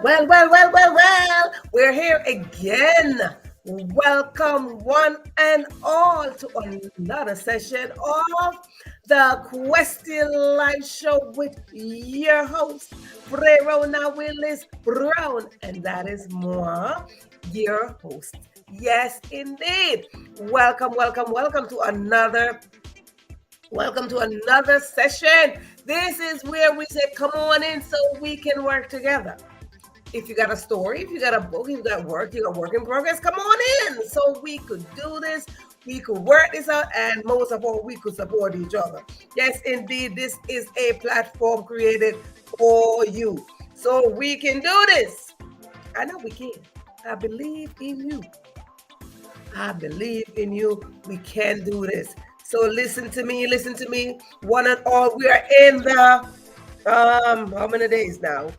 Well. We're here again. Welcome, one and all, to another session of the Question Live Show with your host, Verona Willis-Brown, and that is moi, your host. Yes, indeed. Welcome to another. Welcome to another session. This is where we say, come on in so we can work together. If you got a story, if you got a book, you got work in progress, come on in so we could do this. We could work this out, and most of all, we could support each other. Yes, indeed, this is a platform created for you. So we can do this. I know we can. I believe in you. I believe in you. We can do this. So listen to me, one and all. We are in the how many days now?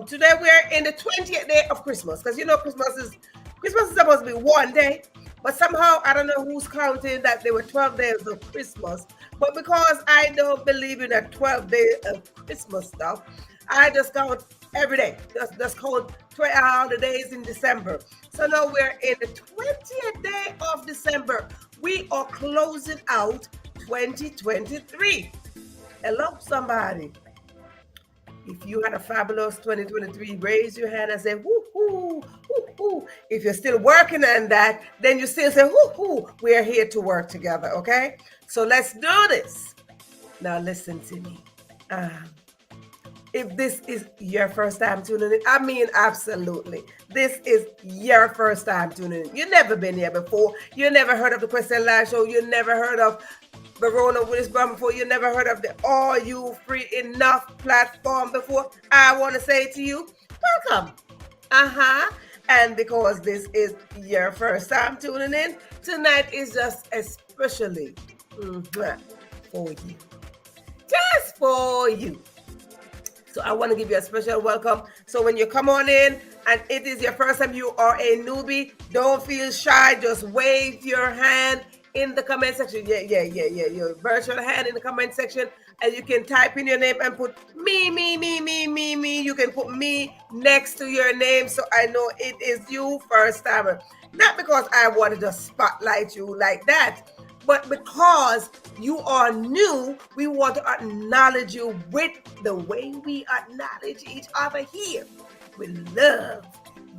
Today we are in the 20th day of Christmas, because Christmas is supposed to be one day, but somehow I don't know who's counting that there were 12 days of Christmas. But because I don't believe in that 12 days of Christmas stuff, I just count every day. Just count all the days in December. So now we're in the 20th day of December. We are closing out 2023. Hello, somebody. If you had a fabulous 2023, raise your hand and say, woo-hoo, woo-hoo. If you're still working on that, then you still say, woo-hoo, we're here to work together, okay? So let's do this. Now listen to me. If this is your first time tuning in, I mean, absolutely. This is your first time tuning in. You've never been here before. You never heard of the Question Live Show. You never heard of Verona Willis-Brown before. You never heard of the Are You Free Enough platform before. I want to say to you, welcome. And because this is your first time tuning in, tonight is just especially for you. Just for you. So I want to give you a special welcome. So when you come on in and it is your first time, you are a newbie, don't feel shy. Just wave your hand in the comment section. Yeah. Your virtual hand in the comment section. And you can type in your name and put me. You can put me next to your name so I know it is you, first timer. Not because I wanted to spotlight you like that, but because you are new, we want to acknowledge you with the way we acknowledge each other here. With love.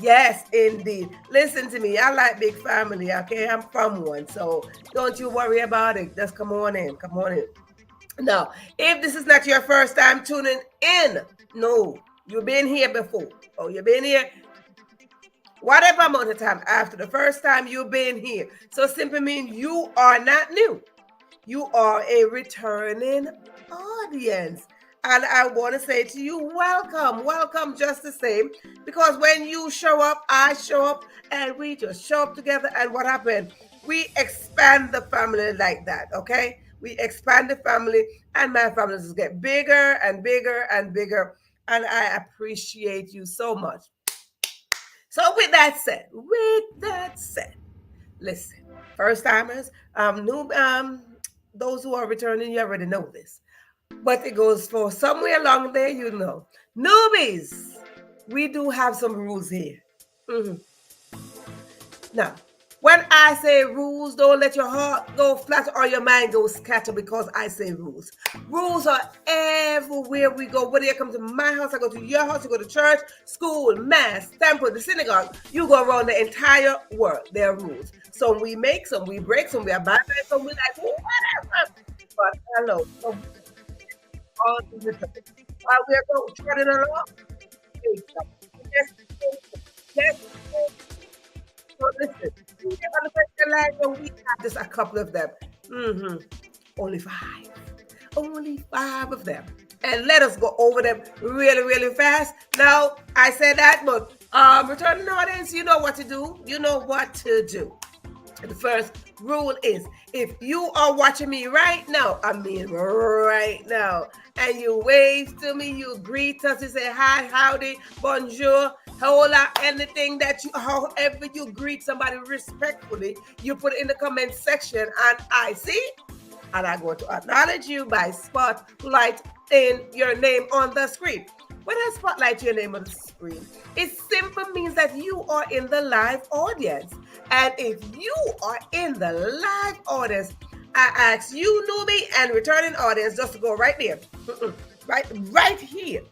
Yes, indeed. Listen to me. I like big family, okay? I'm from one, so don't you worry about it. Just come on in. Now, if this is not your first time tuning in, no, you've been here before. Oh, you've been here whatever amount of time after the first time you've been here. So simply mean you are not new. You are a returning audience. And I want to say to you, welcome just the same. Because when you show up, I show up, and we just show up together. And what happened? We expand the family like that, okay? We expand the family, and my family just get bigger and bigger and bigger. And I appreciate you so much. So with that said, listen, first timers, those who are returning, you already know this. But it goes for somewhere along there, you know. Newbies, we do have some rules here. Now, when I say rules, don't let your heart go flat or your mind go scatter because I say rules. Rules are everywhere we go. Whether you come to my house, I go to your house, you go to church, school, mass, temple, the synagogue, you go around the entire world. There are rules. Some we make, some we break, some we abide by, some we like, whatever. But hello. All the time. While we're going treading along, yes. So listen, on the Question Live Show, we have just a couple of them. Only 5. Only 5 of them. And let us go over them really fast. Now, I said that, but returning audience, you know what to do. The first rule is, if you are watching me right now, and you wave to me, you greet us, you say hi, howdy, bonjour, hola, anything that however you greet somebody respectfully, you put it in the comment section, and I see, and I'm going to acknowledge you by spotlighting your name on the screen. When I spotlight your name on the screen, it simply means that you are in the live audience. And if you are in the live audience, I ask you, newbie and returning audience, just to go right there. Right here.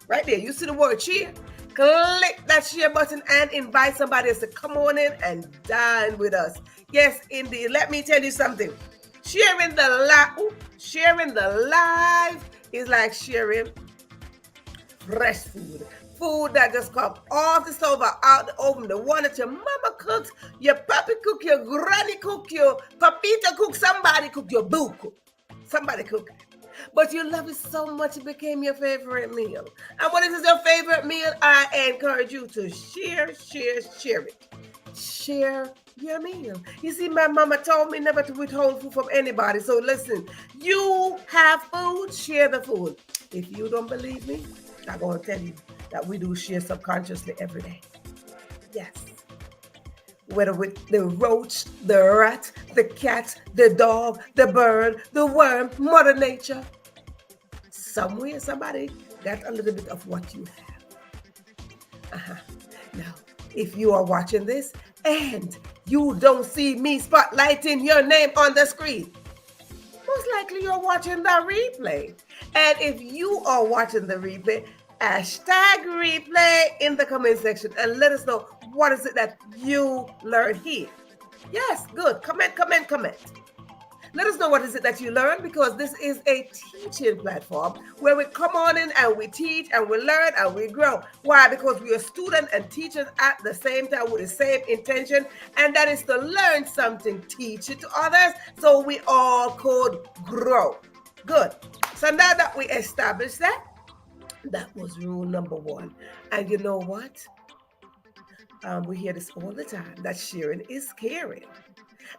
Right there. You see the word share? Click that share button and invite somebody else to come on in and dine with us. Yes, indeed. Let me tell you something. Sharing the live is like sharing fresh food. Food that just comes off the stove or out the oven. The one that your mama cooks, your papi cook, your granny cook, your papita cook, somebody cook, your boo cook. Somebody cook it. But you love it so much it became your favorite meal. And when it is your favorite meal, I encourage you to share it. Share your meal. You see, my mama told me never to withhold food from anybody. So listen, you have food, share the food. If you don't believe me, I'm going to tell you that we do share subconsciously every day. Yes. Whether with the roach, the rat, the cat, the dog, the bird, the worm, Mother Nature. Somewhere somebody got a little bit of what you have. Now, if you are watching this and you don't see me spotlighting your name on the screen, most likely you're watching the replay. And if you are watching the replay, hashtag replay in the comment section and let us know what is it that you learned here. Yes, good. Comment. Let us know what is it that you learned, because this is a teaching platform where we come on in and we teach and we learn and we grow. Why? Because we are students and teachers at the same time with the same intention, and that is to learn something, teach it to others so we all could grow. Good. So now that we established that was rule number 1. And you know what? We hear this all the time, that sharing is caring.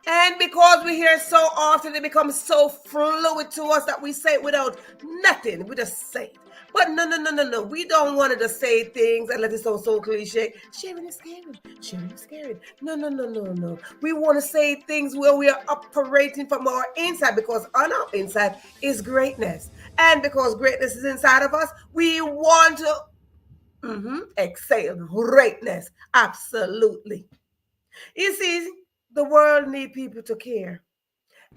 And because we hear it so often, it becomes so fluid to us that we say it without nothing. We just say it. But no. We don't want to just say things and let it sound so cliche. Sharing is caring. Sharing is caring. No. We want to say things where we are operating from our inside, because on our inside is greatness. And because greatness is inside of us, we want to exhale greatness. Absolutely. You see, the world needs people to care,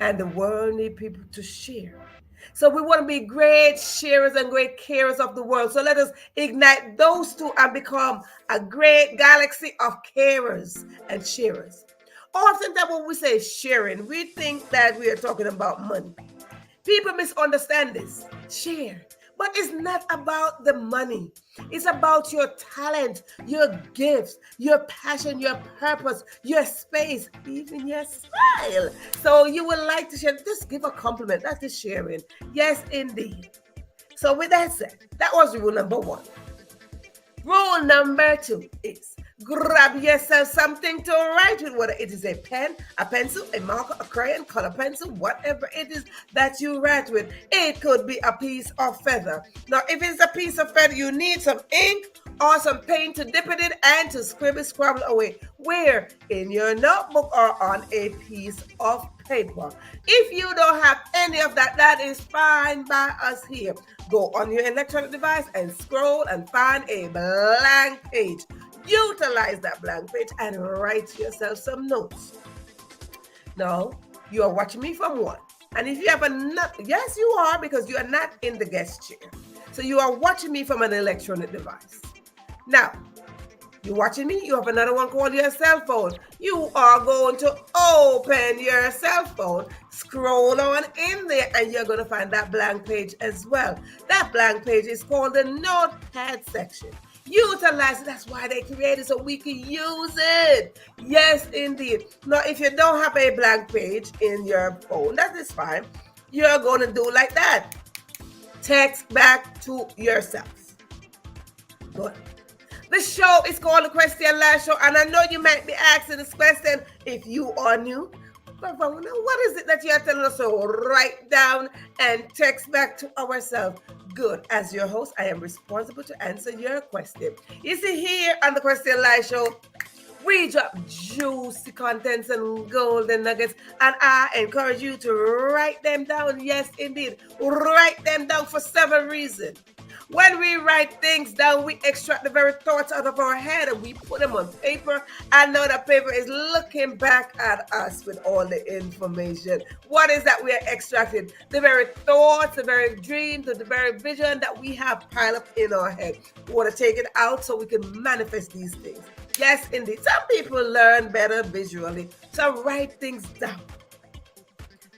and the world needs people to share. So we want to be great sharers and great carers of the world. So let us ignite those two and become a great galaxy of carers and sharers. Oftentimes when we say sharing, we think that we are talking about money. People misunderstand this. Share. But it's not about the money. It's about your talent, your gifts, your passion, your purpose, your space, even your style. So you would like to share, just give a compliment. That is sharing. Yes, indeed. So with that said, that was rule number 1. Rule number 2 is grab yourself something to write with, whether it is a pen, a pencil, a marker, a crayon, color pencil, whatever it is that you write with. It could be a piece of feather. Now, if it's a piece of feather, you need some ink or some paint to dip it in and to scrabble away. Where? In your notebook or on a piece of paper. If you don't have any of that, that is fine by us here. Go on your electronic device and scroll and find a blank page. Utilize that blank page and write yourself some notes. Now, you are watching me from one. And if you have yes, you are, because you are not in the guest chair. So you are watching me from an electronic device. Now, you're watching me, you have another one called your cell phone. You are going to open your cell phone, scroll on in there, and you're going to find that blank page as well. That blank page is called the notepad section. Utilize it. That's why they created so we can use it. Yes, indeed. Now, if you don't have a blank page in your phone, that is fine. You're going to do like that. Text back to yourself. Good. The show is called The Question Live Show, and I know you might be asking this question if you are new. But Verona, what is it that you are telling us to write down and text back to ourselves? Good. As your host, I am responsible to answer your question. You see, here on The Question Live Show, we drop juicy contents and golden nuggets, and I encourage you to write them down. Yes, indeed. Write them down for several reasons. When we write things down, we extract the very thoughts out of our head and we put them on paper. And now the paper is looking back at us with all the information. What is that we are extracting? The very thoughts, the very dreams, the very vision that we have piled up in our head. We want to take it out so we can manifest these things. Yes, indeed. Some people learn better visually. So write things down.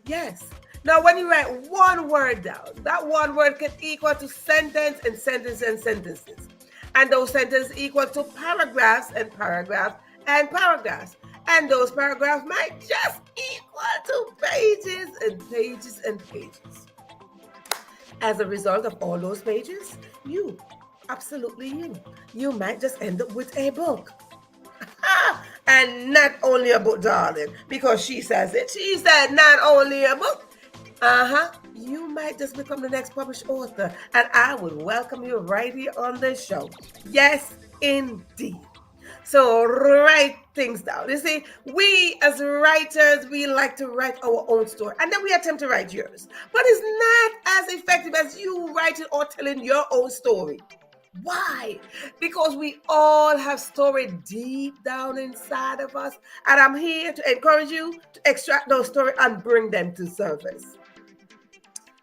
Yes. Now, when you write one word down, that one word can equal to sentence and sentence and sentences. And those sentences equal to paragraphs and paragraphs and paragraphs. And those paragraphs might just equal to pages and pages and pages. As a result of all those pages, absolutely you might just end up with a book. And not only a book, darling, because she says it. She said not only a book. You might just become the next published author, and I would welcome you right here on the show. Yes, indeed. So write things down. You see, we as writers, we like to write our own story, and then we attempt to write yours. But it's not as effective as you writing or telling your own story. Why? Because we all have story deep down inside of us, and I'm here to encourage you to extract those stories and bring them to surface.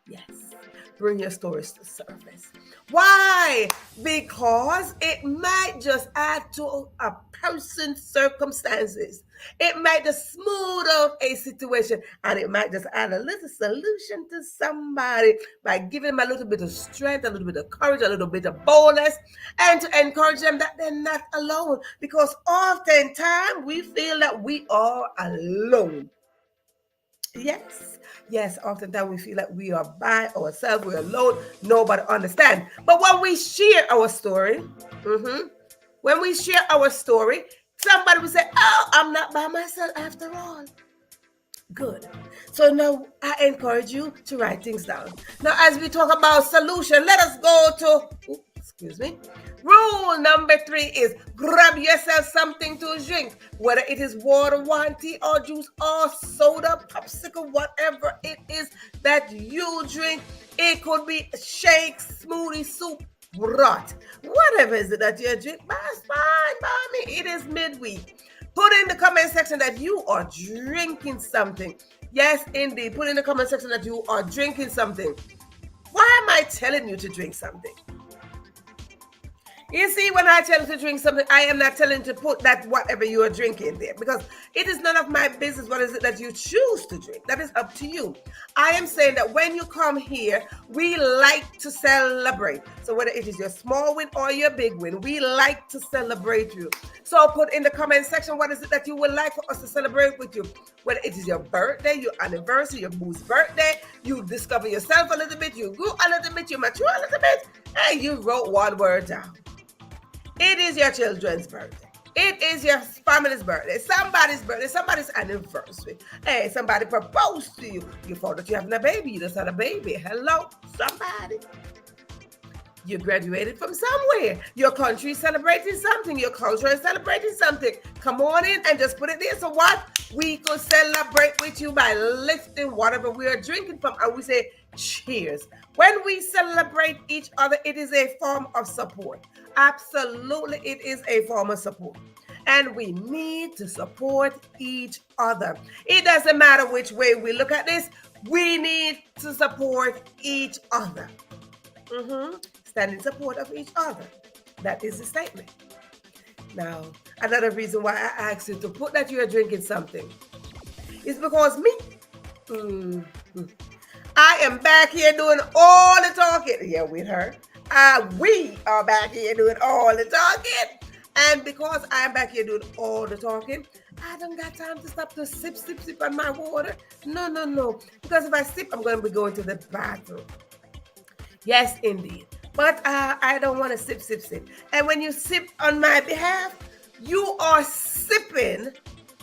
Yes, bring your stories to surface. Why? Because it might just add to a person's circumstances. It might just smooth out a situation, and it might just add a little solution to somebody by giving them a little bit of strength, a little bit of courage, a little bit of boldness, and to encourage them that they're not alone. Because oftentimes we feel that we are alone. Yes, oftentimes we feel like we are by ourselves, we're alone, nobody understands. But when we share our story, somebody will say, oh, I'm not by myself after all. Good. So now I encourage you to write things down. Now, as we talk about solution, let us go to, Rule number 3 is grab yourself something to drink, whether it is water, wine, tea, or juice, or soda, popsicle, whatever it is that you drink. It could be shake, smoothie, soup, broth, whatever is it that you drink. That's fine by me. It is midweek. Put in the comment section that you are drinking something. Yes, indeed. Put in the comment section that you are drinking something. Why am I telling you to drink something? You see, when I tell you to drink something, I am not telling you to put that whatever you are drinking there, because it is none of my business what is it that you choose to drink. That is up to you. I am saying that when you come here, we like to celebrate. So whether it is your small win or your big win, we like to celebrate you. So put in the comment section what is it that you would like for us to celebrate with you. Whether it is your birthday, your anniversary, your boo's birthday, you discover yourself a little bit, you grew a little bit, you mature a little bit, and you wrote one word down. It is your children's birthday. It is your family's birthday, somebody's anniversary. Hey, somebody proposed to you. You thought that you having a baby. You just had a baby. Hello, somebody. You graduated from somewhere. Your country is celebrating something. Your culture is celebrating something. Come on in and just put it there. So what? We could celebrate with you by lifting whatever we are drinking from, and we say cheers. When we celebrate each other, it is a form of support. Absolutely, it is a form of support. And we need to support each other. It doesn't matter which way we look at this. We need to support each other. Stand in support of each other. That is the statement. Now, another reason why I asked you to put that you are drinking something is because I am back here doing all the talking. Yeah, with her. We are back here doing all the talking. And because I'm back here doing all the talking, I don't got time to stop to sip on my water. No. Because if I sip, I'm going to be going to the bathroom. Yes, indeed. But I don't want to sip. And when you sip on my behalf, you are sipping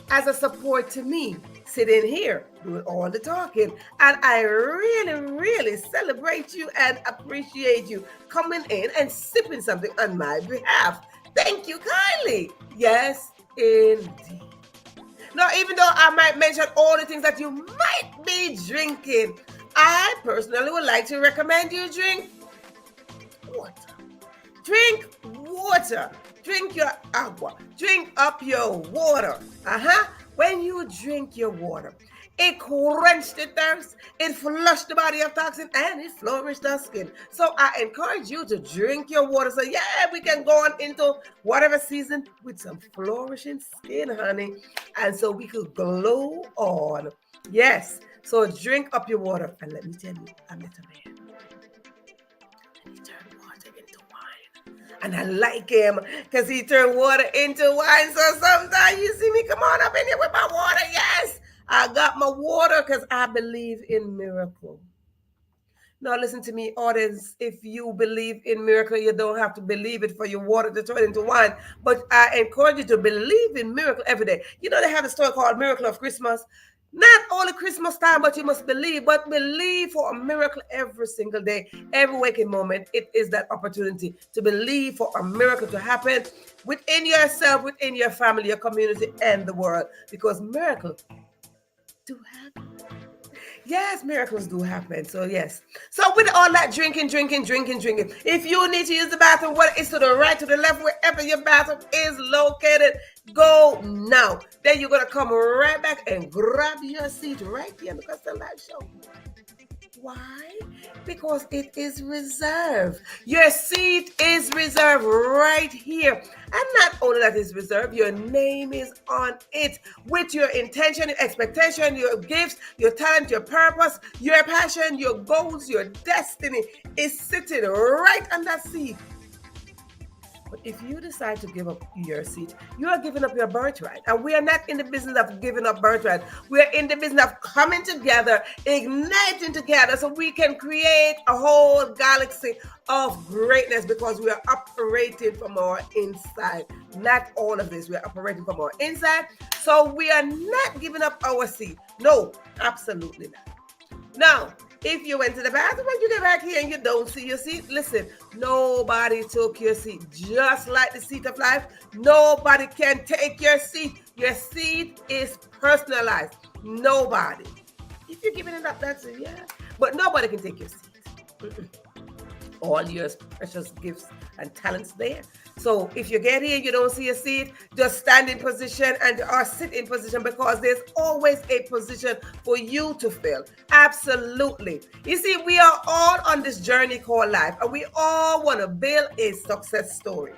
as a support to me. Sitting here doing all the talking. And I really celebrate you and appreciate you coming in and sipping something on my behalf. Thank you kindly. Yes, indeed. Now, even though I might mention all the things that you might be drinking, I personally would like to recommend you drink water. Drink water. Drink your agua. Drink up your water. When you drink your water, it quenched the thirst, it flushed the body of toxin, and it flourished the skin. So I encourage you to drink your water. So yeah, we can go on into whatever season with some flourishing skin, honey. And so we could glow on. Yes. So drink up your water. And let me tell you, I met a man. And he turned water into wine. And I like him because he turned water into wine. So sometimes you see me come on up in here with my water. Yes, I got my water because I believe in miracle. Now listen to me, audience. If you believe in miracle, you don't have to believe it for your water to turn into wine. But I encourage you to believe in miracle every day. You know, they have a story called Miracle of Christmas. Not only Christmas time, but you must believe, but believe for a miracle every single day, every waking moment. It is that opportunity to believe for a miracle to happen within yourself, within your family, your community, and the world. Because miracles do happen. Yes, miracles do happen. So yes. So with all that drinking. If you need to use the bathroom, whether it's to the right, to the left, wherever your bathroom is located, go now. Then you're gonna come right back and grab your seat right here because the live show. Why? Because it is reserved. Your seat is reserved right here. And not only that is reserved, your name is on it with your intention, your expectation, your gifts, your talent, your purpose, your passion, your goals, your destiny is sitting right on that seat. But if you decide to give up your seat, you are giving up your birthright. And we are not in the business of giving up birthright. We are in the business of coming together, igniting together so we can create a whole galaxy of greatness because we are operating from our inside. Not all of this. We are operating from our inside. So we are not giving up our seat. No, absolutely not. Now, if you went to the bathroom and you get back here and you don't see your seat, listen, nobody took your seat. Just like the seat of life, nobody can take your seat. Your seat is personalized. Nobody. If you're giving it up, that's it, yeah. But nobody can take your seat. All your precious gifts and talents there. So if you get here, you don't see a seat, just stand in position or sit in position because there's always a position for you to fill. Absolutely. You see, we are all on this journey called life, and we all want to build a success story.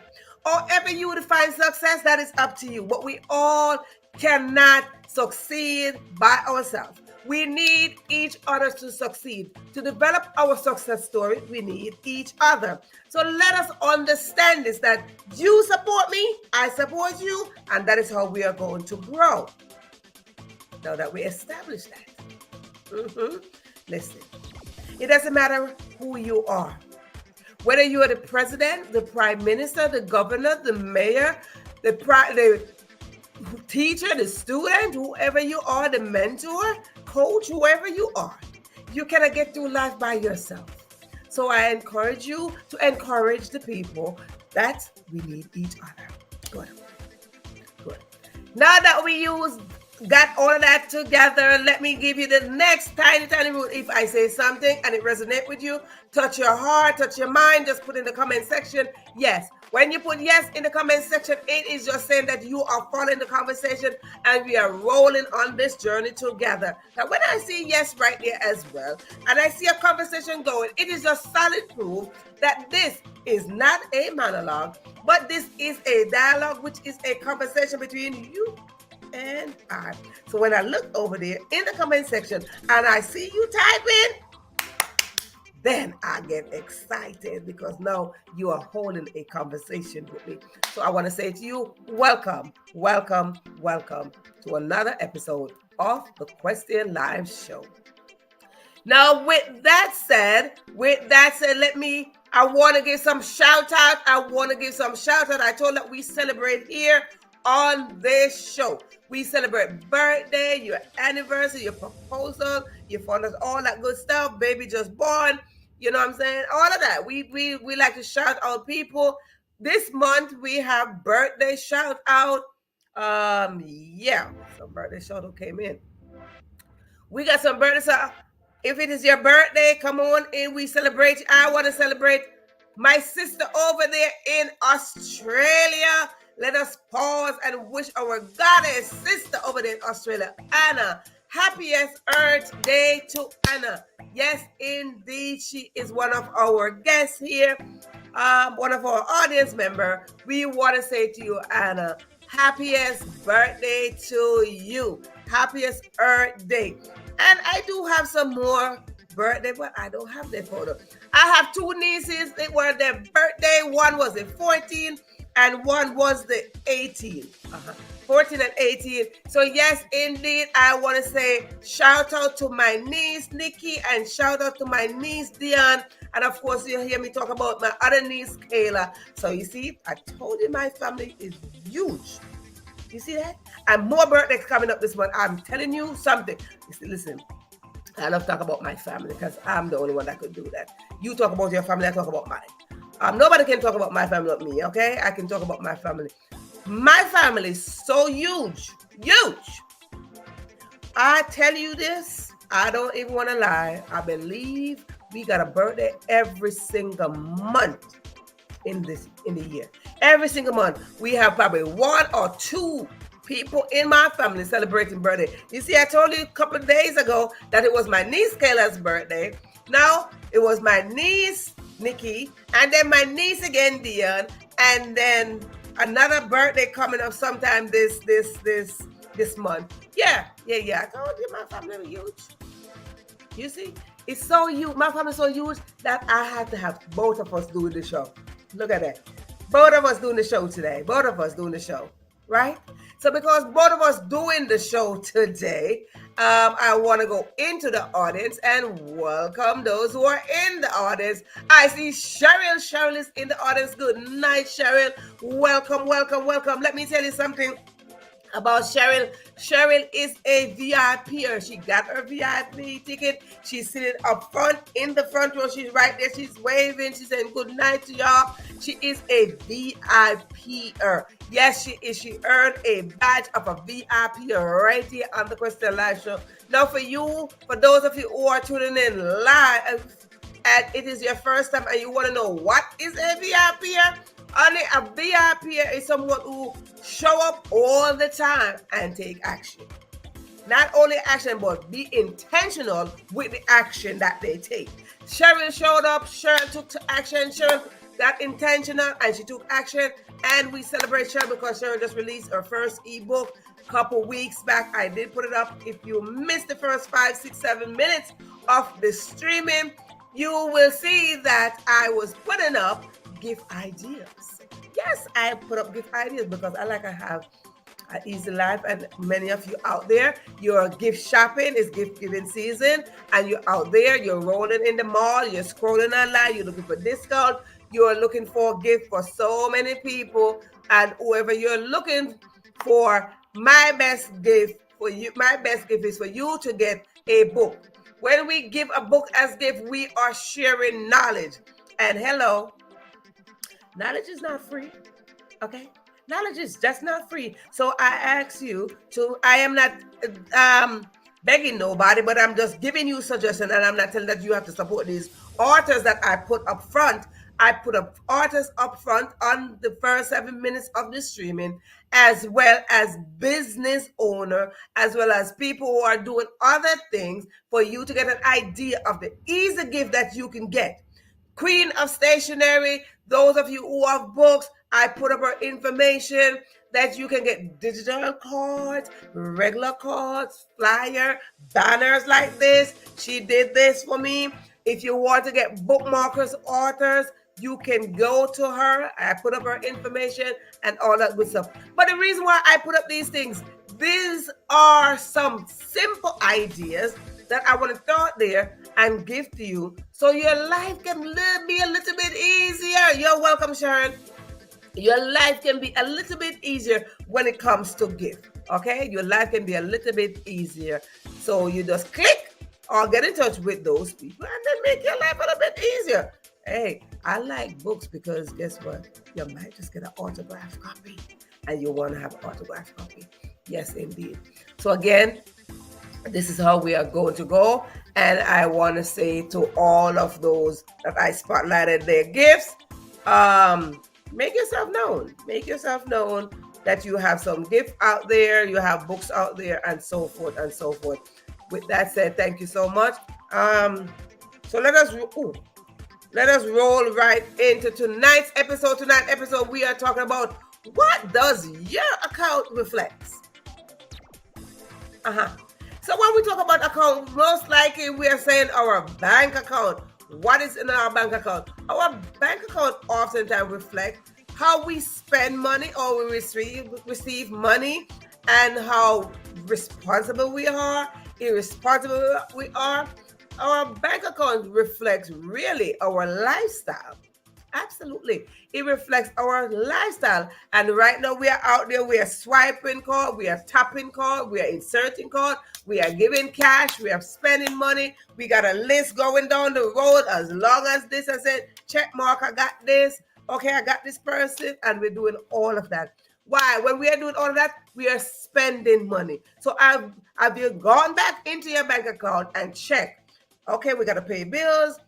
However you define success, that is up to you. But we all cannot succeed by ourselves. We need each other to succeed. To develop our success story, we need each other. So let us understand this, that you support me, I support you, and that is how we are going to grow. Now that we establish that. Listen, it doesn't matter who you are. Whether you are the president, the prime minister, the governor, the mayor, the teacher, the student, whoever you are, the mentor, coach, whoever you are, you cannot get through life by yourself. So I encourage you to encourage the people that we need each other. Good. Now that we got all of that together, let me give you the next tiny rule. If I say something and it resonates with you, touch your heart, touch your mind, just put in the comment section, yes. When you put yes in the comment section, it is just saying that you are following the conversation and we are rolling on this journey together. Now, when I see yes right there as well, and I see a conversation going, it is just solid proof that this is not a monologue, but this is a dialogue, which is a conversation between you and I. So when I look over there in the comment section and I see you typing, then I get excited because now you are holding a conversation with me. So I want to say to you, welcome to another episode of the Question Live Show. Now, with that said, I want to give some shout out. I told that we celebrate here on this show. We celebrate birthday, your anniversary, your proposal, your fondness, all that good stuff. Baby just born. You know what I'm saying? All of that. We like to shout out people. This month we have birthday shout out. Some birthday shout out came in. We got some birthday shout. If it is your birthday, come on in. We celebrate. I want to celebrate My sister over there in Australia. Let us pause and wish our goddess sister over there in Australia, Anna, happiest Earth Day to Anna. Yes, indeed, she is one of our guests here, one of our audience member. We want to say to you, Anna, happiest birthday to you. Happiest Earth Day. And I do have some more birthday, but I don't have their photo. I have two nieces. They were their birthday. One was the 14th and one was the 18th. 14 and 18. So yes, indeed, I want to say shout out to my niece Nikki and shout out to my niece Dion. And of course, you'll hear me talk about my other niece Kayla. So you see, I told you my family is huge. You see that? And more birthdays coming up this month. I'm telling you something. You see, listen, I love to talk about my family because I'm the only one that could do that. You talk about your family, I talk about mine. Nobody can talk about my family with me, okay? I can talk about my family. My family is so huge. I tell you this, I don't even want to lie. I believe we got a birthday every single month in the year. Every single month, we have probably one or two people in my family celebrating birthday. You see, I told you a couple of days ago that it was my niece Kayla's birthday. Now it was my niece Nikki, and then my niece again Dion, and then another birthday coming up sometime this month. Yeah. I told you my family was huge. You see, it's so huge. My family is so huge that I had to have both of us doing the show. Look at that. Both of us doing the show today. Both of us doing the show, right? So because both of us doing the show today, I want to go into the audience and welcome those who are in the audience. I see Cheryl. Cheryl is in the audience. Good night, Cheryl. Welcome. Let me tell you something about Cheryl. Cheryl is a VIPer. She got her VIP ticket. She's sitting up front in the front row. She's right there. She's waving. She's saying good night to y'all. She is a VIPer. Yes, she is. She earned a badge of a VIPer right here on the Question Live Show. Now for those of you who are tuning in live, and it is your first time and you want to know what is a VIPer, only a VIPer is someone who show up all the time and take action. Not only action, but be intentional with the action that they take. Cheryl showed up, Cheryl took action, Cheryl got intentional and she took action. And we celebrate Cheryl because Cheryl just released her first ebook a couple weeks back. I did put it up. If you missed the first 5, 6, 7 minutes of the streaming, you will see that I was putting up gift ideas. Yes, I put up gift ideas because I have an easy life, and many of you out there, you're gift shopping, it's gift giving season, and you're out there, you're rolling in the mall, you're scrolling online, you're looking for discount, you're looking for a gift for so many people, and whoever you're looking for, my best gift is for you to get a book. When we give a book as gift, we are sharing knowledge. And hello, knowledge is not free, okay? Knowledge is just not free. So I ask you I am not begging nobody, but I'm just giving you suggestions, and I'm not telling that you have to support these authors that I put up front. I put up artists up front on the first 7 minutes of the streaming, as well as business owner, as well as people who are doing other things for you to get an idea of the easy gift that you can get. Queen of Stationery, those of you who have books, I put up her information that you can get digital cards, regular cards, flyer, banners like this. She did this for me. If you want to get bookmarkers, authors, you can go to her. I put up her information and all that good stuff. But the reason why I put up these things, these are some simple ideas that I want to throw out there and give to you so your life can be a little bit easier. You're welcome, Sharon. Your life can be a little bit easier when it comes to gift, okay? Your life can be a little bit easier. So you just click or get in touch with those people and then make your life a little bit easier. Hey, I like books because guess what? You might just get an autographed copy and you want to have an autographed copy. Yes, indeed. So again, this is how we are going to go. And I want to say to all of those that I spotlighted their gifts, Make yourself known. Make yourself known that you have some gift out there, you have books out there, and so forth and so forth. With that said, thank you so much. So let us roll right into tonight's episode. Tonight's episode, we are talking about what does your account reflect. So when we talk about account, most likely we are saying our bank account. What is in our bank account? Our bank account oftentimes reflects how we spend money or we receive money, and how responsible we are, irresponsible we are. Our bank account reflects really our lifestyle. Absolutely. It reflects our lifestyle. And right now we are out there, we are swiping card, we are tapping card, we are inserting card, we are giving cash, we are spending money. We got a list going down the road. As long as this, I said, check mark, I got this. Okay, I got this person. And we're doing all of that. Why? When we are doing all of that, we are spending money. So have you gone back into your bank account and checked? Okay, we got to pay bills.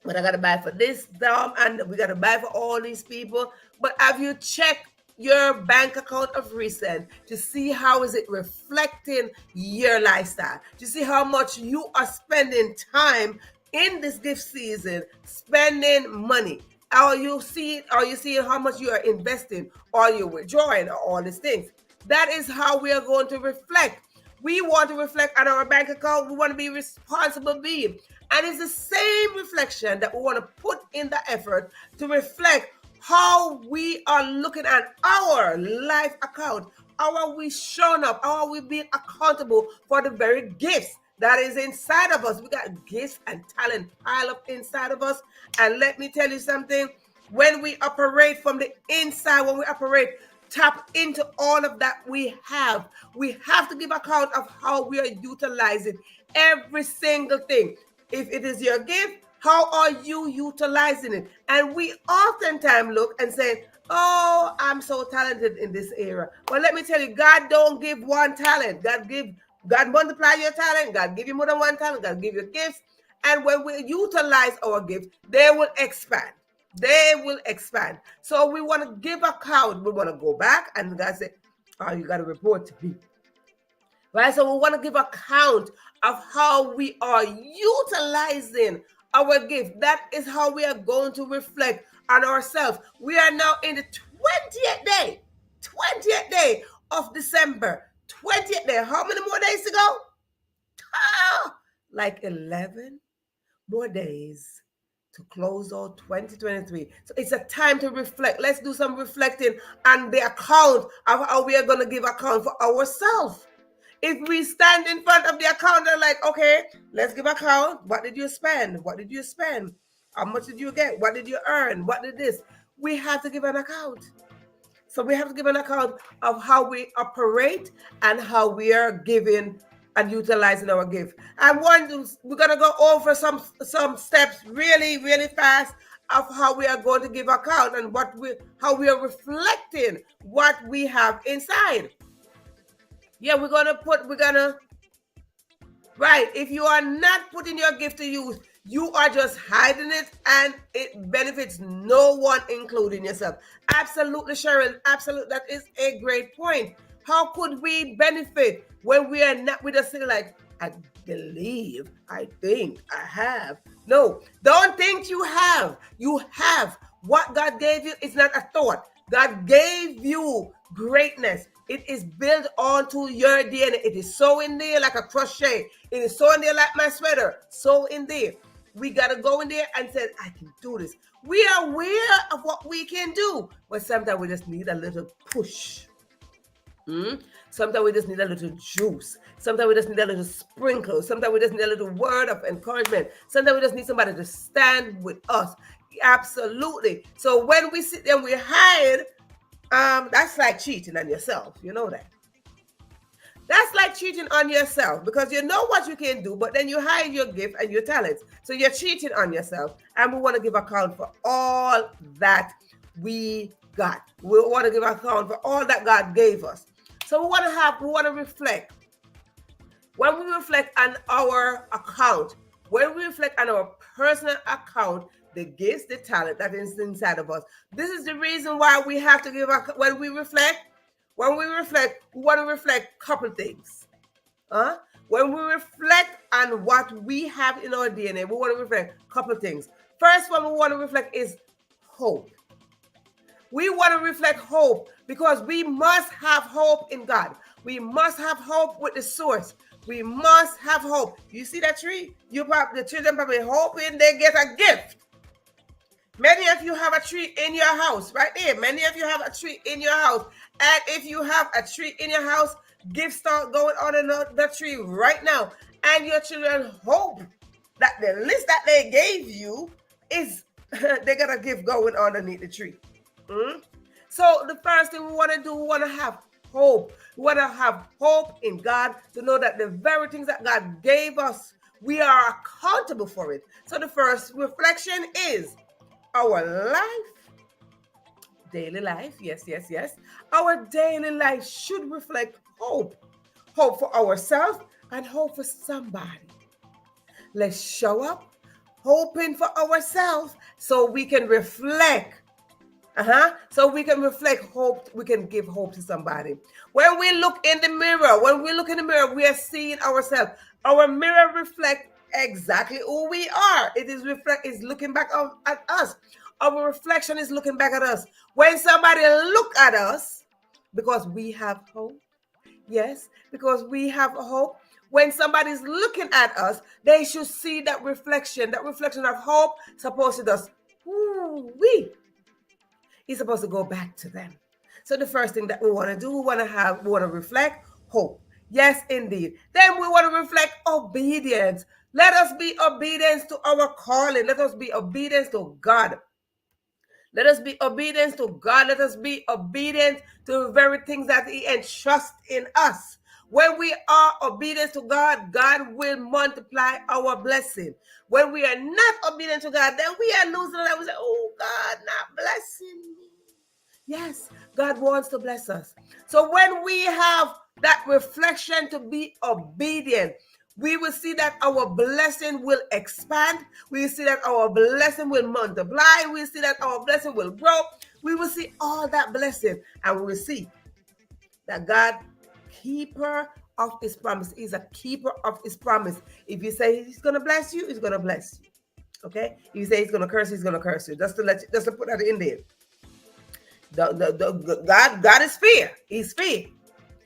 But I got to buy for this, and we got to buy for all these people. But have you checked your bank account of recent to see how is it reflecting your lifestyle? To see how much you are spending time in this gift season, spending money. Are you seeing how much you are investing? Are you withdrawing? All these things. That is how we are going to reflect. We want to reflect on our bank account. We want to be responsible being. And it's the same reflection that we want to put in the effort to reflect how we are looking at our life account. How are we showing up? How are we being accountable for the very gifts that is inside of us? We got gifts and talent piled up inside of us. And let me tell you something. When we operate from the inside, when we operate, tap into all of that we have to give account of how we are utilizing every single thing. If it is your gift, how are you utilizing it? And we oftentimes look and say, oh, I'm so talented in this area. Well, let me tell you, God don't give one talent. God multiply your talent. God give you more than one talent. God give you gifts. And when we utilize our gifts, they will expand. They will expand. So we want to give account. We want to go back and God said, oh, you got to report to me. Right? So we want to give account of how we are utilizing our gift. That is how we are going to reflect on ourselves. We are now in the 20th day of December. 20th day. How many more days to go? Like 11 more days to close out 2023. So it's a time to reflect. Let's do some reflecting on the account of how we are going to give account for ourselves. If we stand in front of the account, they're like, okay, let's give account. What did you spend? What did you spend? How much did you get? What did you earn? What did this? We have to give an account. So we have to give an account of how we operate and how we are giving and utilizing our gift. And we're going to go over some steps really, really fast of how we are going to give account and how we are reflecting what we have inside. Yeah, right. If you are not putting your gift to use, you are just hiding it and it benefits no one, including yourself. Absolutely, Sharon. Absolutely. That is a great point. How could we benefit when we are not with us like, I believe, I think, I have. No, don't think you have. You have. What God gave you is not a thought. God gave you greatness. It is built onto your DNA. It is so in there like a crochet. It is so in there like my sweater. So in there. We got to go in there and say, I can do this. We are aware of what we can do. But sometimes we just need a little push. Sometimes we just need a little juice. Sometimes we just need a little sprinkle. Sometimes we just need a little word of encouragement. Sometimes we just need somebody to stand with us. Absolutely. So when we sit there and we hide, that's like cheating on yourself. You know that. That's like cheating on yourself because you know what you can do, but then you hide your gift and your talents. So you're cheating on yourself. And we want to give account for all that we got. We want to give account for all that God gave us. So we want to reflect. When we reflect on our account, when we reflect on our personal account, the gifts, the talent that is inside of us. This is the reason why we have to give up when we reflect. When we reflect, we want to reflect a couple things. When we reflect on what we have in our DNA, we want to reflect a couple things. First one we want to reflect is hope. We want to reflect hope because we must have hope in God. We must have hope with the source. We must have hope. You see that tree? The children probably hoping they get a gift. Many of you have a tree in your house, right there. Many of you have a tree in your house. And if you have a tree in your house, gifts start going on in the tree right now. And your children hope that the list that they gave you is they got a gift going on underneath the tree. So the first thing we want to do, we want to have hope. We want to have hope in God to know that the very things that God gave us, we are accountable for it. So the first reflection is our life, daily life. Yes. Our daily life should reflect hope. Hope for ourselves and hope for somebody. Let's show up hoping for ourselves so we can reflect. So we can reflect hope. We can give hope to somebody. When we look in the mirror, we are seeing ourselves. Our mirror reflects exactly who we are. It is looking back at us. Our reflection is looking back at us. When somebody look at us, because we have hope. Yes, because we have hope. When somebody's looking at us, they should see that reflection of hope supposed to us. He's supposed to go back to them. So the first thing that we want to do, we want to reflect hope. Yes, indeed. Then we want to reflect obedience. Let us be obedient to our calling. Let us be obedient to God. Let us be obedient to God. Let us be obedient to the very things that He entrusts in us. When we are obedient to God, God will multiply our blessing. When we are not obedient to God, then we are losing it. We say, oh, God, not blessing me. Yes, God wants to bless us. So when we have that reflection to be obedient, we will see that our blessing will expand. We will see that our blessing will multiply. We will see that our blessing will grow. We will see all that blessing, and we will see that God, keeper of His promise, is a keeper of His promise. If you say He's going to bless you, He's going to bless you. Okay? If you say He's going to curse you, He's going to curse you. Just to put that in there. God is fair. He's fair.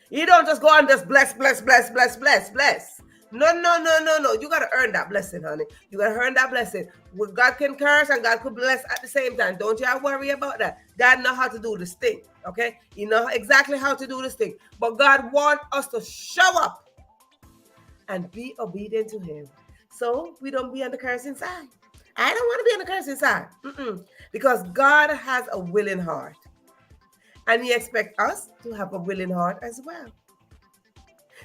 You don't just go and just bless. No. You got to earn that blessing, honey. You got to earn that blessing. God can curse and God could bless at the same time. Don't you worry about that. God knows how to do this thing, okay? You know exactly how to do this thing. But God wants us to show up and be obedient to Him. So we don't be on the cursing side. I don't want to be on the cursing side. Because God has a willing heart. And He expects us to have a willing heart as well.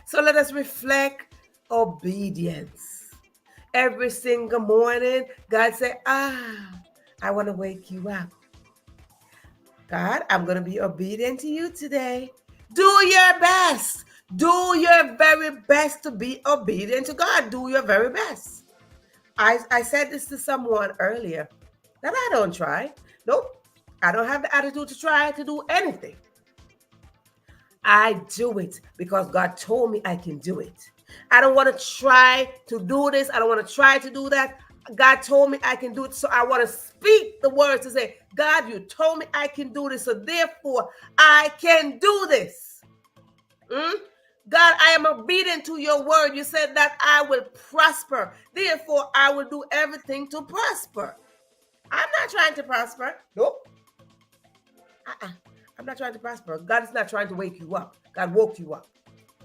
So let us reflect obedience. Every single morning, God said, I want to wake you up. God, I'm going to be obedient to you today. Do your best. Do your very best to be obedient to God. Do your very best. I said this to someone earlier, that I don't try. Nope. I don't have the attitude to try to do anything. I do it because God told me I can do it. I don't want to try to do this. I don't want to try to do that. God told me I can do it. So I want to speak the words to say, God, you told me I can do this. So therefore, I can do this. God, I am obedient to your word. You said that I will prosper. Therefore, I will do everything to prosper. I'm not trying to prosper. Nope. I'm not trying to prosper. God is not trying to wake you up. God woke you up.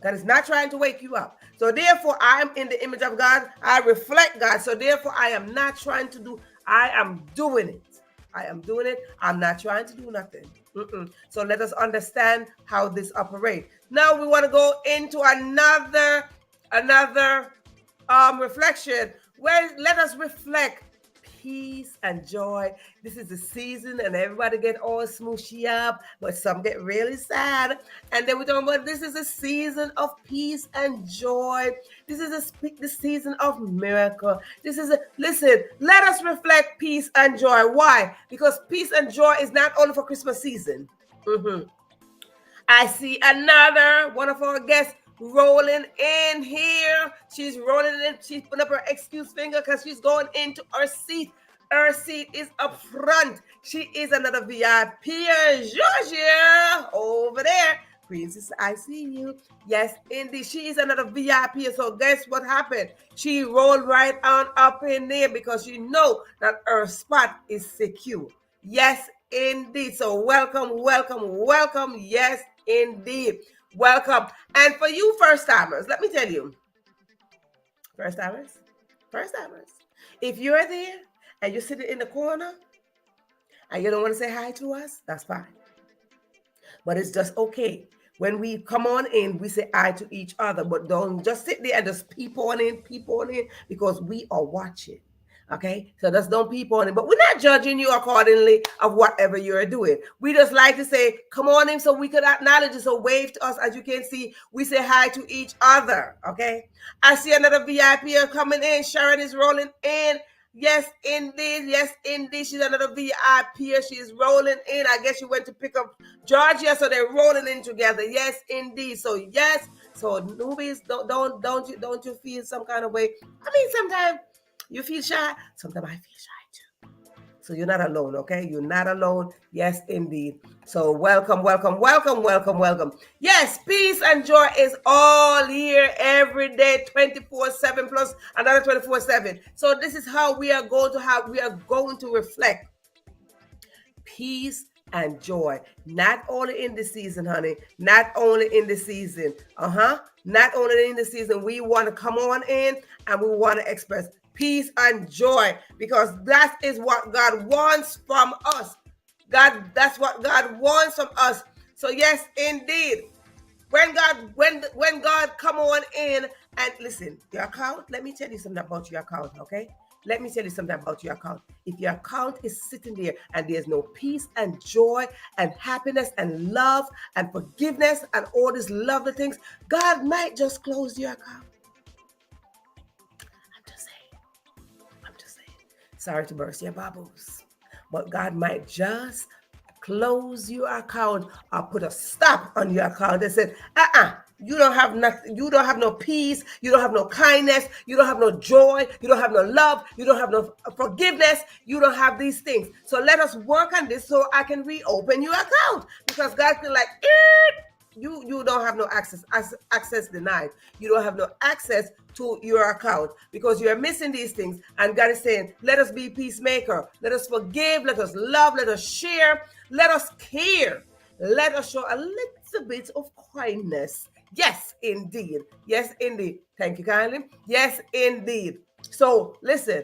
God is not trying to wake you up. So therefore, I am in the image of God. I reflect God. So therefore, I am not trying to do. I am doing it. I am doing it. I'm not trying to do nothing. So let us understand how this operates. Now we want to go into another reflection where let us reflect peace and joy. This is the season and everybody get all smooshy up, but some get really sad. And then we're talking about this is a season of peace and joy. This is the season of miracle. Listen, let us reflect peace and joy. Why? Because peace and joy is not only for Christmas season. I see another one of our guests rolling in here. She's rolling in. She's putting up her excuse finger because she's going into her seat. Her seat is up front. She is another VIP. Georgia over there. Princess, I see you. Yes, indeed. She is another VIP. So guess what happened? She rolled right on up in there because she know that her spot is secure. Yes, indeed. So welcome, welcome, welcome. Yes, indeed. Welcome. And for you first timers, let me tell you. First timers. If you're there and you're sitting in the corner and you don't want to say hi to us, that's fine. But it's just okay. When we come on in, we say hi to each other, but don't just sit there and just peep on in, because we are watching. Okay, so just don't peep on it, but we're not judging you accordingly of whatever you're doing. We just like to say, come on in so we could acknowledge you. So wave to us. As you can see, we say hi to each other. Okay, I see another VIP coming in. Sharon is rolling in. Yes, indeed. Yes, indeed. She's another VIP. She's rolling in. I guess she went to pick up Georgia, so they're rolling in together. Yes, indeed. So yes. So newbies, don't you feel some kind of way? I mean, sometimes you feel shy. Sometimes I feel shy too. So you're not alone, okay? You're not alone. Yes, indeed. So welcome, welcome, welcome, welcome, welcome. Yes, peace and joy is all here every day, 24/7 plus another 24/7. So this is how we are going to reflect peace and joy. Not only in the season, honey. Not only in the season. Not only in the season. We want to come on in and we want to express peace and joy, because that is what God wants from us. That's what God wants from us. So yes, indeed. When God come on in and listen, your account, let me tell you something about your account, okay? Let me tell you something about your account. If your account is sitting there and there's no peace and joy and happiness and love and forgiveness and all these lovely things, God might just close your account. I'm just saying. Sorry to burst your bubbles, but God might just close your account or put a stop on your account and say, you don't have nothing, you don't have no peace, you don't have no kindness, you don't have no joy, you don't have no love, you don't have no forgiveness, you don't have these things. So let us work on this so I can reopen your account, because God can like, you don't have no access denied. You don't have no access to your account because you're missing these things. And God is saying, let us be peacemaker. Let us forgive. Let us love. Let us share. Let us care. Let us show a little bit of kindness. Yes, indeed. Yes, indeed. Thank you kindly. Yes, indeed. So listen,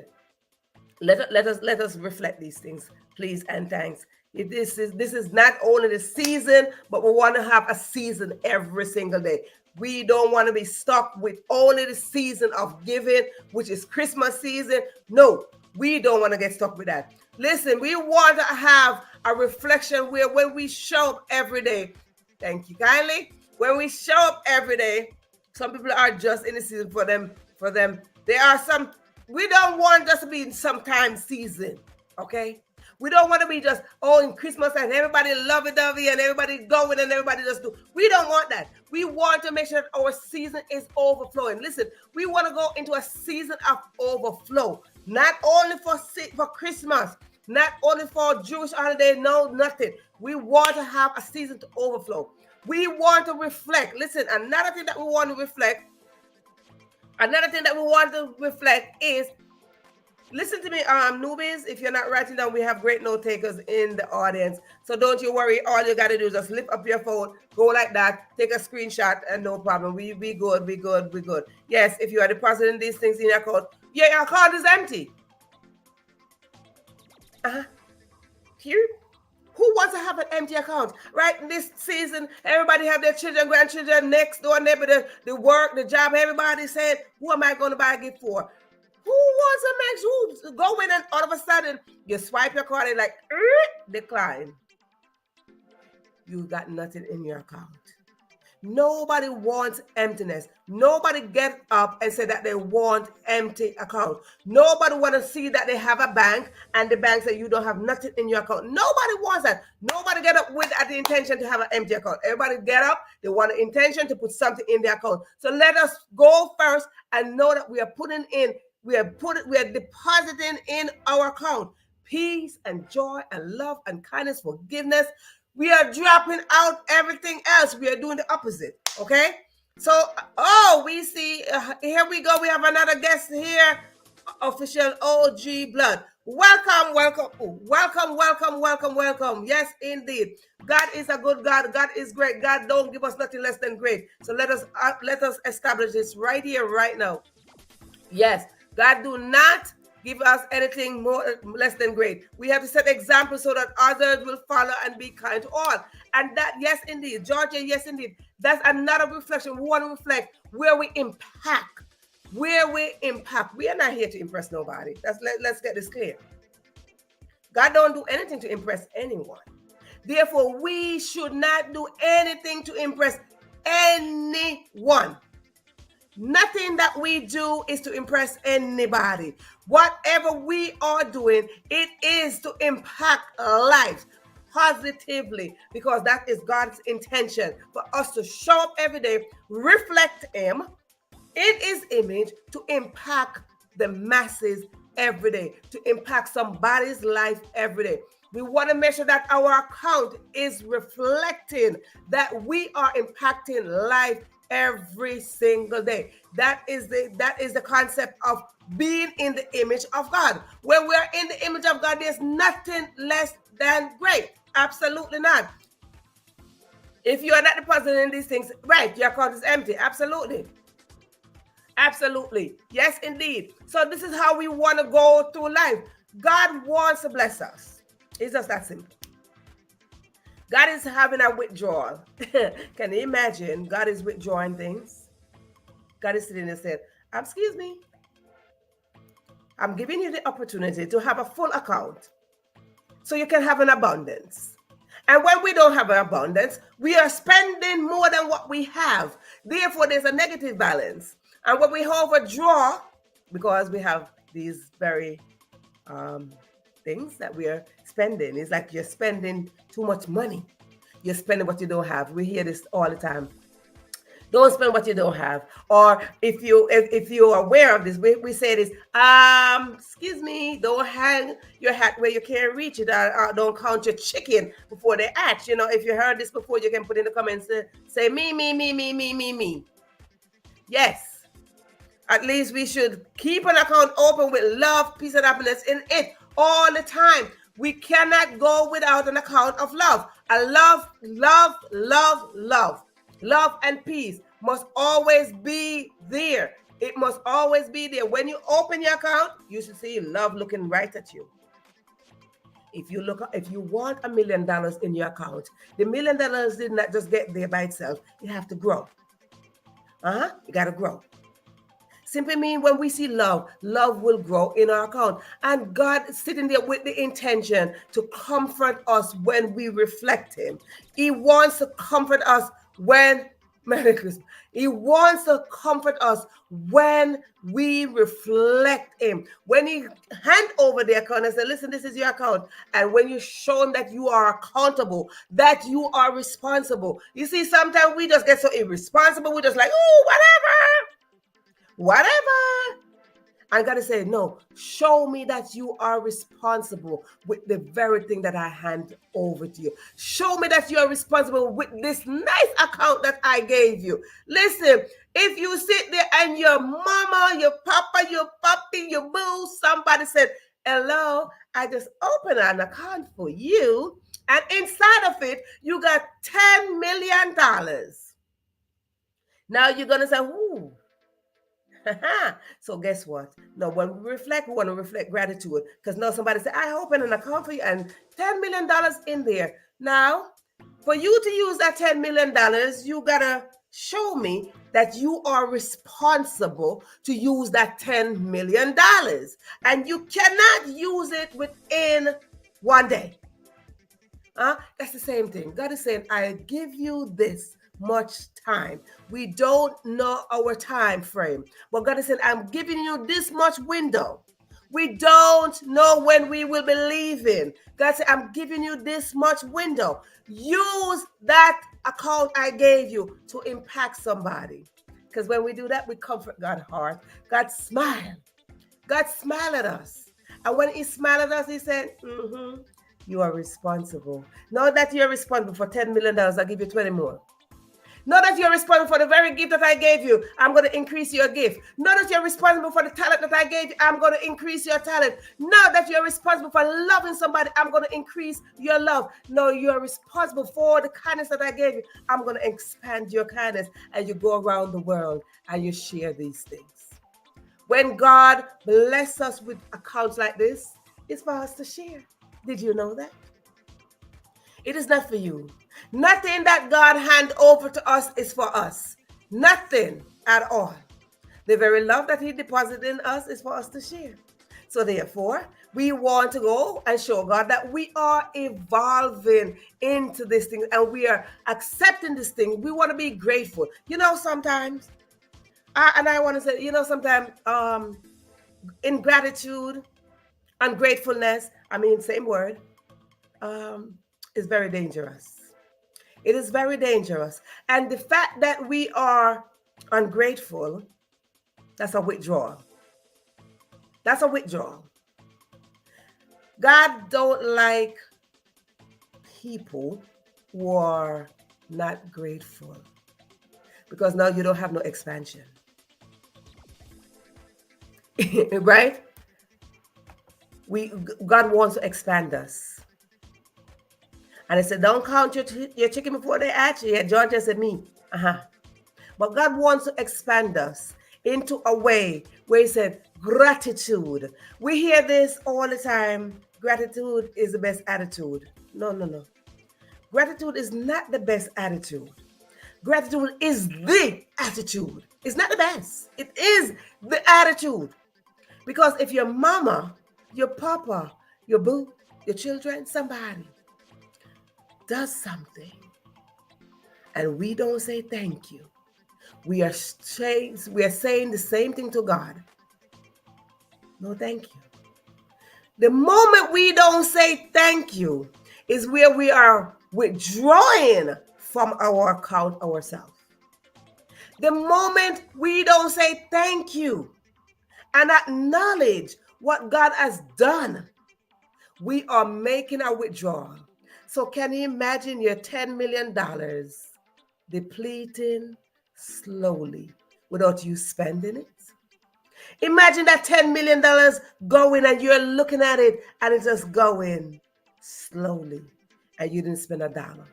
let us reflect these things, please and thanks. This is not only the season, but we want to have a season every single day. We don't want to be stuck with only the season of giving, which is Christmas season. No, we don't want to get stuck with that. Listen, we want to have a reflection where when we show up every day, thank you kindly, when we show up every day, some people are just in the season for them. There are some, we don't want just to be in some time season, okay? We don't want to be just, in Christmas and everybody lovey-dovey and everybody going and everybody just do. We don't want that. We want to make sure that our season is overflowing. Listen, we want to go into a season of overflow. Not only for Christmas, not only for Jewish holiday, no, nothing. We want to have a season to overflow. We want to reflect. Listen, another thing that we want to reflect is, listen to me, newbies. If you're not writing down, we have great note takers in the audience. So don't you worry. All you got to do is just lift up your phone, go like that, take a screenshot, and no problem. We good. Yes, if you are depositing these things in your account, your account is empty. Here, who wants to have an empty account? Right in this season, everybody have their children, grandchildren, next door neighbor, the work, the job. Everybody said, who am I going to buy a gift for? Who wants to make sure go in and all of a sudden you swipe your card and like decline? You got nothing in your account. Nobody wants emptiness. Nobody get up and say that they want empty account. Nobody want to see that they have a bank and the bank say you don't have nothing in your account. Nobody wants that. Nobody get up with the intention to have an empty account. Everybody get up, they want the intention to put something in their account. So let us go first and know that we are putting in, we are depositing in our account peace and joy and love and kindness, forgiveness. We are dropping out everything else. We are doing the opposite. Okay. So, we see, here we go. We have another guest here, official OG Blood. Welcome, welcome. Yes, indeed. God is a good God. God is great. God don't give us nothing less than great. So let us establish this right here, right now. Yes, God do not give us anything less than great. We have to set examples so that others will follow and be kind to all. And that, yes, indeed, Georgia, yes, indeed. That's another reflection. We want to reflect where we impact. We are not here to impress nobody. Let's get this clear. God don't do anything to impress anyone. Therefore, we should not do anything to impress anyone. Nothing that we do is to impress anybody. Whatever we are doing, it is to impact lives positively, because that is God's intention for us to show up every day, reflect Him in His image, to impact the masses every day, to impact somebody's life every day. We want to make sure that our account is reflecting that we are impacting life every single day. That is the concept of being in the image of God. When we're in the image of God, there's nothing less than great. Absolutely not. If you are not depositing these things, right, your account is empty. Absolutely. Yes, indeed. So this is how we want to go through life. God wants to bless us. It's just that simple. God is having a withdrawal. Can you imagine? God is withdrawing things. God is sitting and saying, excuse me, I'm giving you the opportunity to have a full account so you can have an abundance. And when we don't have an abundance, we are spending more than what we have. Therefore, there's a negative balance. And when we overdraw, because we have these very things that we are spending, it's like you're spending too much money. You're spending what you don't have. We hear this all the time. Don't spend what you don't have. Or if you're aware of this, we say this, excuse me, don't hang your hat where you can't reach it, or don't count your chicken before they hatch. You know, if you heard this before, you can put in the comments, say me. Yes. At least we should keep an account open with love, peace, and happiness in it all the time. We cannot go without an account of love. A love and peace must always be there. It must always be there. When you open your account, you should see love looking right at you. If you want $1 million in your account, the $1 million did not just get there by itself. You have to grow. You got to grow. Simply mean when we see love will grow in our account. And God is sitting there with the intention to comfort us when we reflect Him. He wants to comfort us when, Merry Christmas. He wants to comfort us when we reflect Him. When He hand over the account and say, listen, this is your account. And when you show Him that you are accountable, that you are responsible. You see, sometimes we just get so irresponsible. We're just like, whatever. I got to say, no, show me that you are responsible with the very thing that I hand over to you. Show me that you are responsible with this nice account that I gave you. Listen, if you sit there and your mama, your papa, your puppy, your boo, somebody said, hello, I just opened an account for you. And inside of it, you got $10 million. Now you're going to say, ooh. So guess what? No, when we want to reflect gratitude, because now somebody said, I open an account for you and $10 million in there. Now, for you to use that $10 million, you gotta show me that you are responsible to use that $10 million. And you cannot use it within one day. That's the same thing. God is saying, I give you this much time. We don't know our time frame, but God is saying, I'm giving you this much window. We don't know when we will be leaving. God said, I'm giving you this much window. Use that account I gave you to impact somebody. Because when we do that, we comfort God's heart. God smiled. God smiled at us. And when he smiled at us, he said, you are responsible. Not that you're responsible for $10 million, I'll give you 20 more. Not that you're responsible for the very gift that I gave you, I'm going to increase your gift. Not that you're responsible for the talent that I gave you, I'm going to increase your talent. Not that you're responsible for loving somebody, I'm going to increase your love. No, you're responsible for the kindness that I gave you. I'm going to expand your kindness, and you go around the world and you share these things. When God bless us with accounts like this, it's for us to share. Did you know that? It is not for you. Nothing that God hand over to us is for us. Nothing at all. The very love that he deposited in us is for us to share. So therefore, we want to go and show God that we are evolving into this thing and we are accepting this thing. We want to be grateful. Sometimes, and I want to say, sometimes ingratitude, ungratefulness, same word, is very dangerous. It is very dangerous. And the fact that we are ungrateful, that's a withdrawal. That's a withdrawal. God don't like people who are not grateful, because now you don't have no expansion. Right? God wants to expand us. And I said, don't count your chicken before they hatch. Yeah, John just said me. But God wants to expand us into a way where he said, gratitude. We hear this all the time. Gratitude is the best attitude. No. Gratitude is not the best attitude. Gratitude is the attitude. It's not the best. It is the attitude. Because if your mama, your papa, your boo, your children, somebody does something and we don't say thank you, we are saying the same thing to God. No, thank you. The moment we don't say thank you is where we are withdrawing from our account ourselves. The moment we don't say thank you and acknowledge what God has done, we are making a withdrawal. So can you imagine your $10 million depleting slowly without you spending it? Imagine that $10 million going and you're looking at it and it's just going slowly and you didn't spend $1.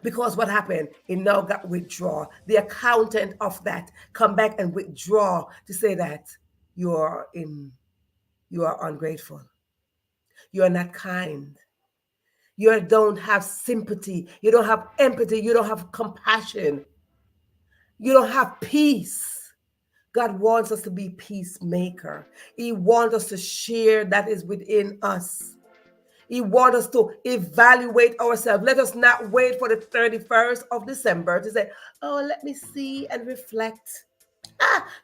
Because what happened? It now got withdrawn. The accountant of that come back and withdraw to say that you are ungrateful. You are not kind. You don't have sympathy. You don't have empathy. You don't have compassion. You don't have peace. God wants us to be peacemaker. He wants us to share that is within us. He wants us to evaluate ourselves. Let us not wait for the 31st of December to say, oh, let me see and reflect.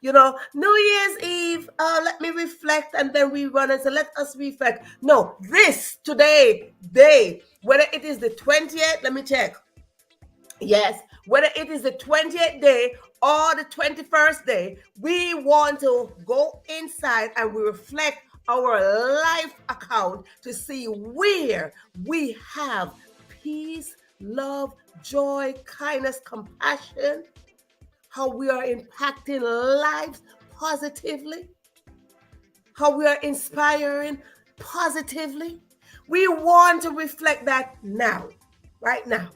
New Year's Eve, let me reflect, and then we run and say, let us reflect. No, this today, day, whether it is the 20th, let me check. Yes, whether it is the 20th day or the 21st day, we want to go inside and we reflect our life account to see where we have peace, love, joy, kindness, compassion, how we are impacting lives positively, how we are inspiring positively. We want to reflect that now, right now.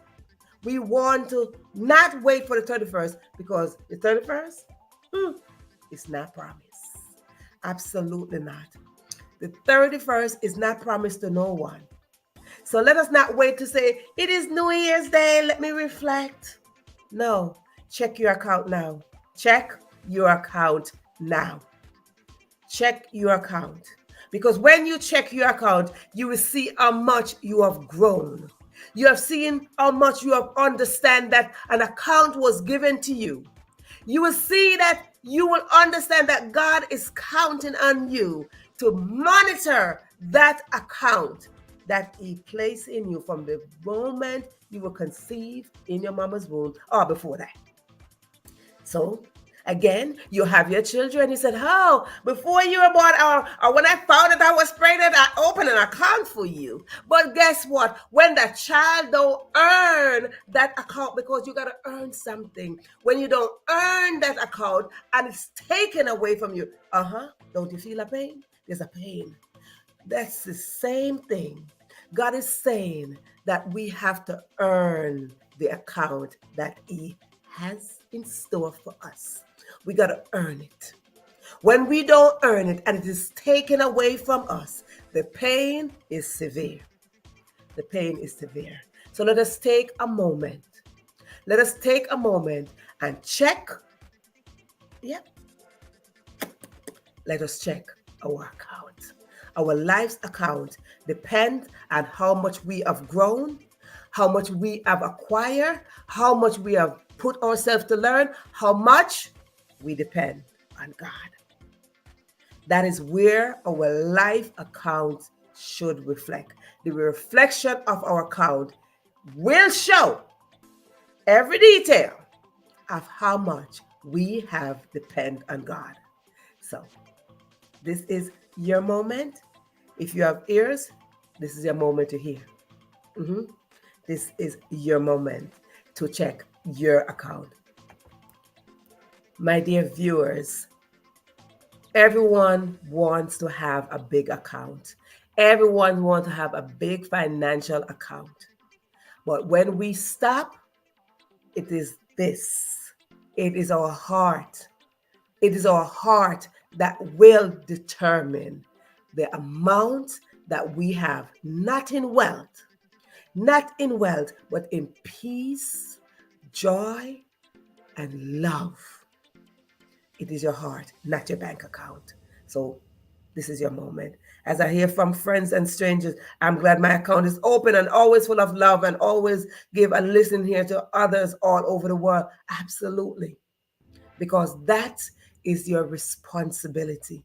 We want to not wait for the 31st, because the 31st is not promised. Absolutely not. The 31st is not promised to no one. So let us not wait to say, it is New Year's Day, let me reflect. No, check your account now. Check your account now. Check your account. Because when you check your account, you will see how much you have grown. You have seen how much you have understand that an account was given to you. You will see that you will understand that God is counting on you to monitor that account that He placed in you from the moment you were conceived in your mama's womb or before that. So, again, you have your children. He said, oh, before you were born, or when I found that I was pregnant, I opened an account for you. But guess what? When the child don't earn that account, because you got to earn something. When you don't earn that account and it's taken away from you, don't you feel a pain? There's a pain. That's the same thing. God is saying that we have to earn the account that He has in store for us. We got to earn it. When we don't earn it and it is taken away from us, the pain is severe. The pain is severe. So let us take a moment. Let us take a moment and check. Yep. Let us check our account. Our life's account depends on how much we have grown, how much we have acquired, how much we have put ourselves to learn, how much we depend on God. That is where our life account should reflect. The reflection of our account will show every detail of how much we have depend on God. So this is your moment. If you have ears, this is your moment to hear. This is your moment to check your account. My dear viewers, everyone wants to have a big account. Everyone wants to have a big financial account. But when we stop, it is this. It is our heart. It is our heart that will determine the amount that we have, not in wealth, but in peace, joy, and love. It is your heart, not your bank account. So this is your moment. As I hear from friends and strangers, I'm glad my account is open and always full of love and always give and listen here to others all over the world. Absolutely. Because that is your responsibility.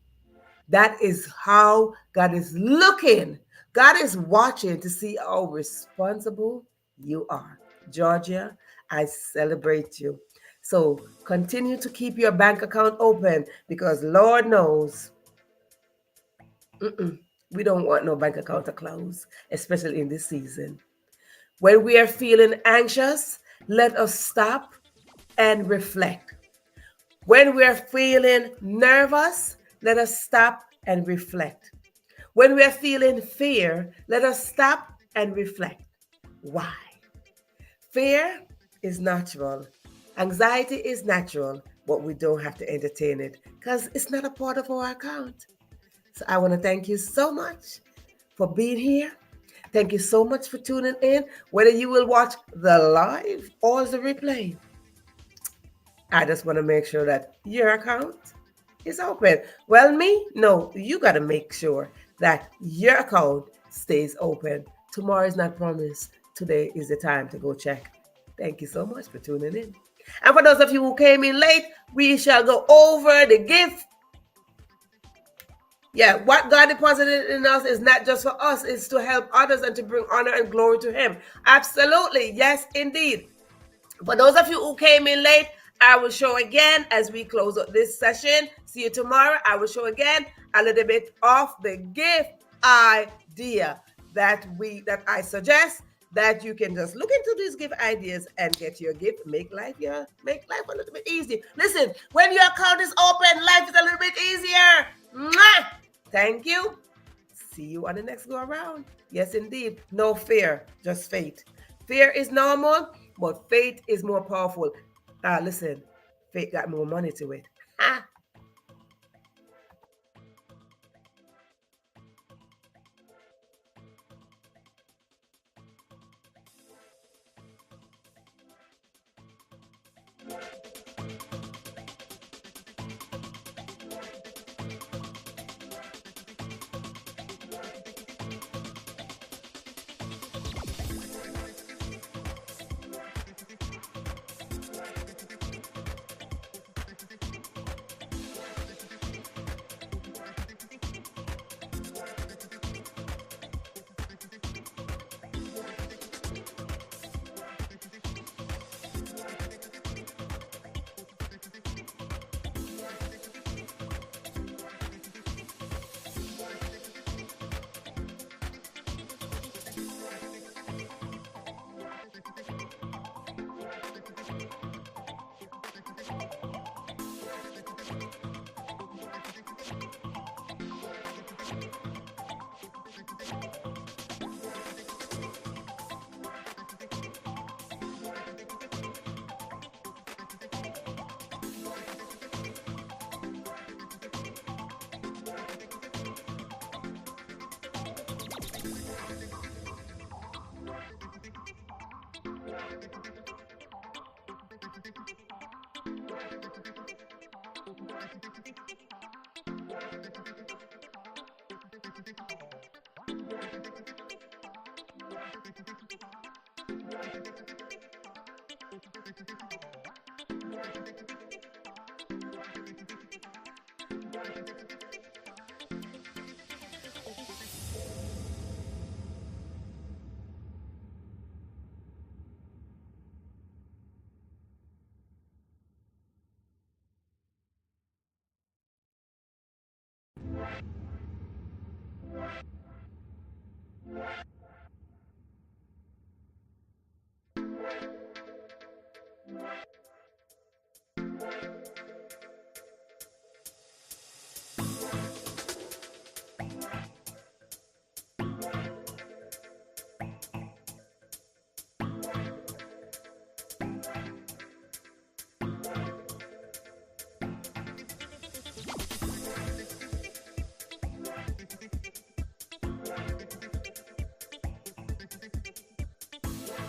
That is how God is looking. God is watching to see how responsible you are. Georgia, I celebrate you. So continue to keep your bank account open because Lord knows we don't want no bank account to close, especially in this season. When we are feeling anxious, let us stop and reflect. When we are feeling nervous, let us stop and reflect. When we are feeling fear, let us stop and reflect. Why? Fear is natural. Anxiety is natural, but we don't have to entertain it because it's not a part of our account. So I want to thank you so much for being here. Thank you so much for tuning in. Whether you will watch the live or the replay, I just want to make sure that your account is open. Well, me? No, you got to make sure that your account stays open. Tomorrow is not promised. Today is the time to go check. Thank you so much for tuning in. And for those of you who came in late, we shall go over the gift. Yeah, what God deposited in us is not just for us, it's to help others and to bring honor and glory to Him. Absolutely. Yes, indeed. For those of you who came in late, I will show again as we close up this session. See you tomorrow. I will show again a little bit of the gift idea that I suggest that you can just look into these gift ideas and get your gift. Make life a little bit easier. Listen, when your account is open, life is a little bit easier. Mwah! Thank you. See you on the next go around. Yes, indeed. No fear, just faith. Fear is normal, but faith is more powerful. Listen, faith got more money to it.